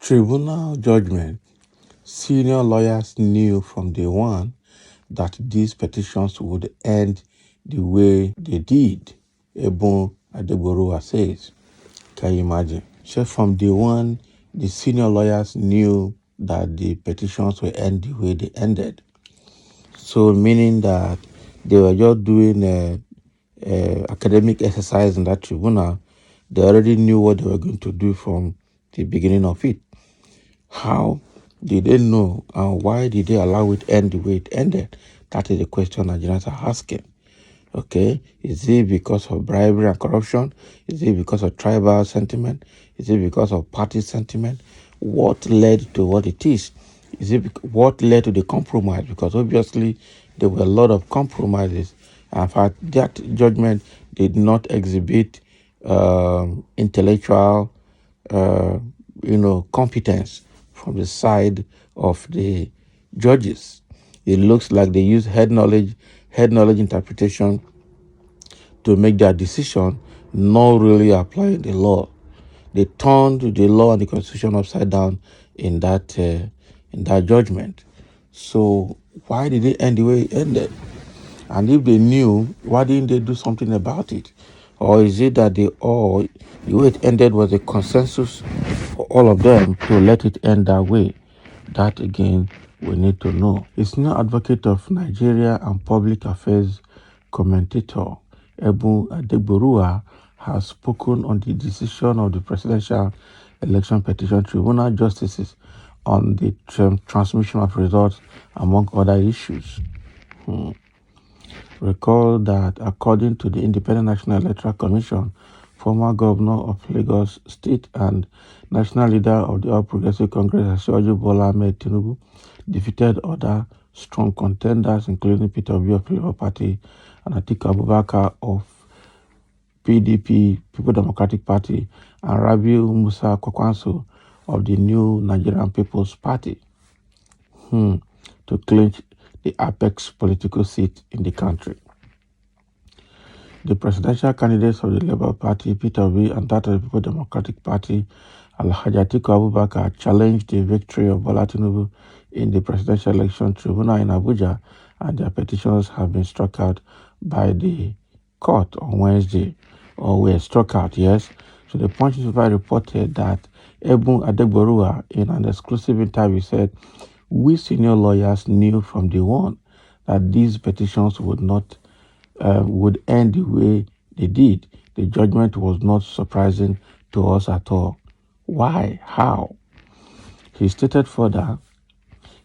Tribunal judgment. Senior lawyers knew from day one that these petitions would end the way they did, Ebun Adegboruwa says. Can you imagine? So from day one, the senior lawyers knew that the petitions will end the way they ended. So meaning that they were just doing a academic exercise in that tribunal. They already knew what they were going to do from the beginning of it. How did they know, and why did they allow it end the way it ended? That is the question Nigerians are asking. Okay, is it because of bribery and corruption? Is it because of tribal sentiment? Is it because of party sentiment? What led to what it is? Is it what led to the compromise? Because obviously there were a lot of compromises. And in fact, that judgment did not exhibit intellectual, competence from the side of the judges. It looks like they use head knowledge interpretation to make their decision, not really applying the law. They turned the law and the constitution upside down in that judgment. So why did it end the way it ended? And if they knew, why didn't they do something about it? Or is it that the way it ended was a consensus for all of them to let it end that way? That again, we need to know. A senior advocate of Nigeria and public affairs commentator Ebun Adegboruwa has spoken on the decision of the Presidential Election Petition Tribunal justices on the transmission of results, among other issues. Recall that according to the Independent National Electoral Commission, former governor of Lagos State and national leader of the All Progressive Congress, Asiwaju Bola Ahmed Tinubu, defeated other strong contenders, including Peter Obi of Labour Party and Atiku Abubakar of PDP, People Democratic Party, and Rabiu Musa Kwakwanso of the New Nigerian People's Party to clinch the apex political seat in the country. The presidential candidates of the Labour Party, Peter Obi, and that of the People Democratic Party, Alhaji Atiku Abubakar, challenged the victory of Bola Tinubu in the Presidential Election Tribunal in Abuja, and their petitions have been struck out by the court on Wednesday, or were struck out, yes. So the Punch newspaper reported that Ebun Adegboruwa, in an exclusive interview, said, "We senior lawyers knew from day one that these petitions would end the way they did. The judgment was not surprising to us at all." Why? How? He stated further,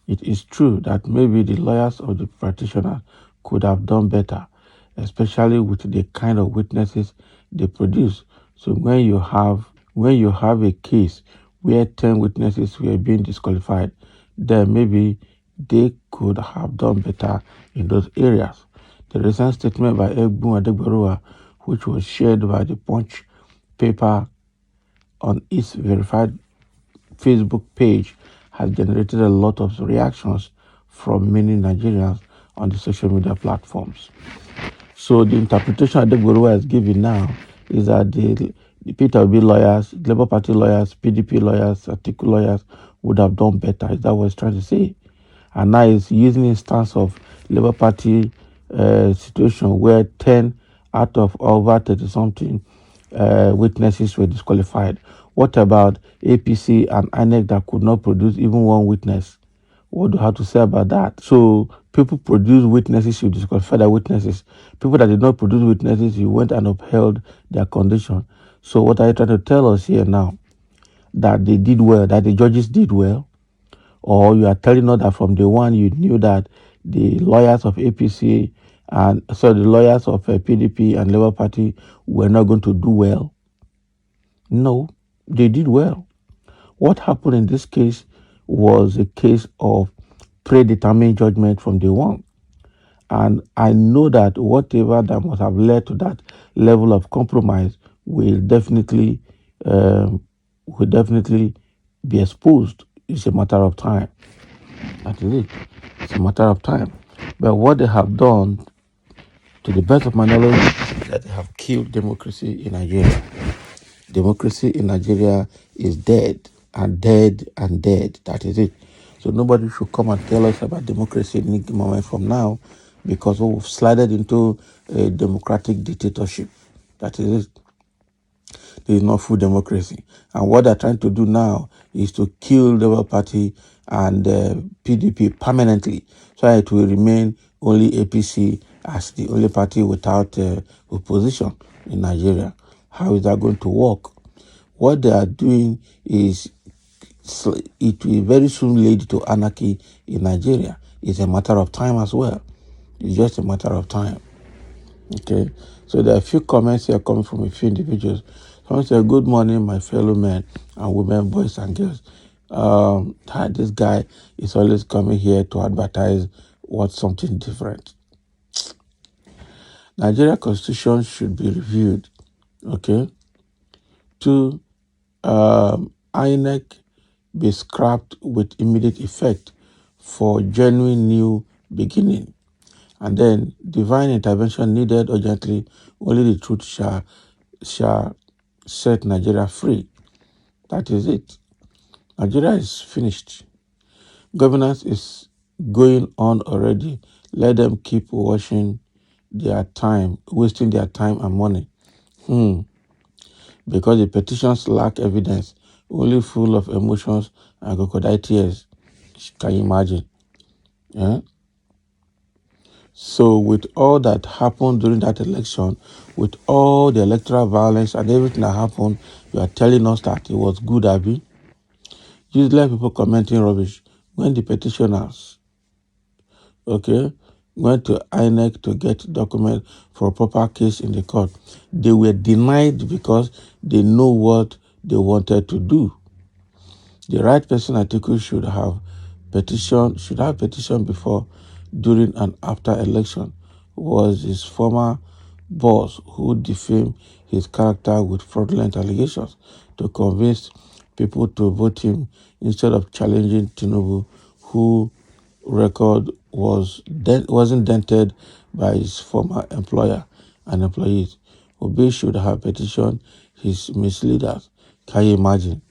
"It is true that maybe the lawyers of the petitioner could have done better, especially with the kind of witnesses they produce. So when you have a case where 10 witnesses were being disqualified, then maybe they could have done better in those areas." The recent statement by Ebun Adegboruwa, which was shared by the Punch paper on its verified Facebook page, has generated a lot of reactions from many Nigerians on the social media platforms. So the interpretation Adegboruwa is giving now is that the Peter Obi lawyers, Labour Party lawyers, PDP lawyers, Atiku lawyers would have done better. Is that what he's trying to say? And now he's using the instance of Labour Party situation where 10 out of over 30-something witnesses were disqualified. What about APC and INEC that could not produce even one witness? What do you have to say about that? So people produce witnesses, you disqualify their witnesses. People that did not produce witnesses, you went and upheld their condition. So what are you trying to tell us here now? That they did well, that the judges did well? Or you are telling us that from day one you knew that the lawyers of APC the lawyers of PDP and Labour Party were not going to do well? No, they did well. What happened in this case was a case of predetermined judgment from day one. And I know that whatever that must have led to that level of compromise will definitely be exposed. It's a matter of time. That is it. It's a matter of time. But what they have done, to the best of my knowledge, is that they have killed democracy in Nigeria. Democracy in Nigeria is dead. and dead and dead. That is it. So nobody should come and tell us about democracy any moment from now, because we've slided into a democratic dictatorship. That is it. There is no full democracy. And what they're trying to do now is to kill the Labour Party and PDP permanently, so it will remain only APC as the only party without opposition in Nigeria. How is that going to work? What they are doing is, it will very soon lead to anarchy in Nigeria. It's a matter of time as well. It's just a matter of time. Okay, so there are a few comments here coming from a few individuals. Someone said, "Good morning, my fellow men and women, boys and girls. This guy is always coming here to advertise what's something different. Nigeria Constitution should be reviewed. Okay, to INEC be scrapped with immediate effect for genuine new beginning. And then divine intervention needed urgently. Only the truth shall set Nigeria free." That is it. Nigeria is finished. Governance is going on already. Let them keep wasting their time and money. Because the petitions lack evidence, only full of emotions and crocodile tears. Can you imagine? Yeah? So with all that happened during that election, with all the electoral violence and everything that happened, you are telling us that it was good, Abby? Useless people commenting rubbish. When the petitioners, went to INEC to get document for a proper case in the court, they were denied because they know what they wanted to do. The right person article should have petition before, during, and after election. Was his former boss who defamed his character with fraudulent allegations to convince people to vote him instead of challenging Tinubu, who record wasn't dented by his former employer and employees. Obi should have petitioned his misleaders. Can you imagine?